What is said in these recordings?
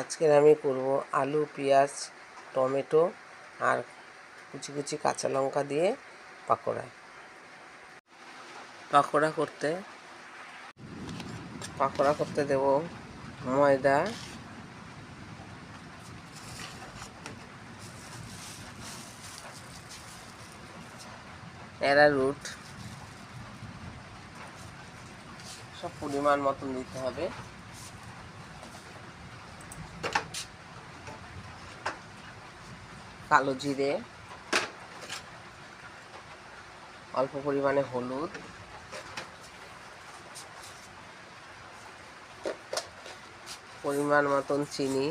আজকের আমি করব আলু, পেঁয়াজ, টমেটো আর কুচি কুচি কাঁচা লঙ্কা দিয়ে পাকোড়া। পাকোড়া করতে দেব ময়দা, অ্যারারুট, সব পরিমাণ মতন দিতে হবে। কালো জিরে, অল্প পরিমাণে হলুদ, পরিমাণ মতন চিনি,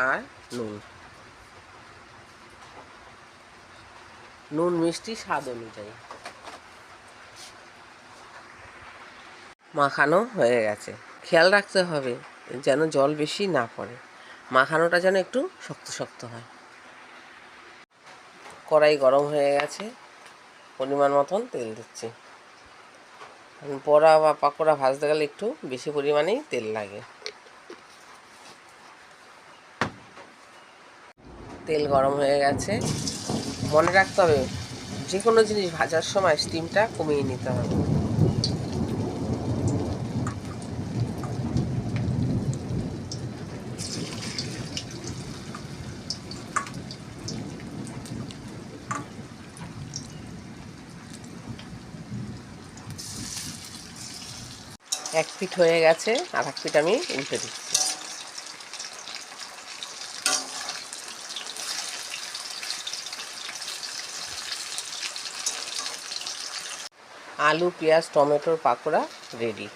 আর নুন মিষ্টি স্বাদ অনুযায়ী। মাখানো হয়ে গেছে। খেয়াল রাখতে হবে যেন জল বেশি না পড়ে, মাখানোটা যেন একটু শক্ত শক্ত হয়। কড়াই গরম হয়ে গেছে, পরিমাণ মতন তেল দিচ্ছি। বড়া বা পাকোড়া ভাজতে গেলে একটু বেশি পরিমাণেই তেল লাগে। তেল গরম হয়ে গেছে। মনে রাখতে হবে যে কোনো জিনিস ভাজার সময় স্টিমটা কমিয়ে নিতে হবে। এক পিঠ হয়ে গেছে, আর এক পিঠ আমি উল্টে দিচ্ছি। আলু, পেঁয়াজ, টমেটোর পাকোড়া রেডি।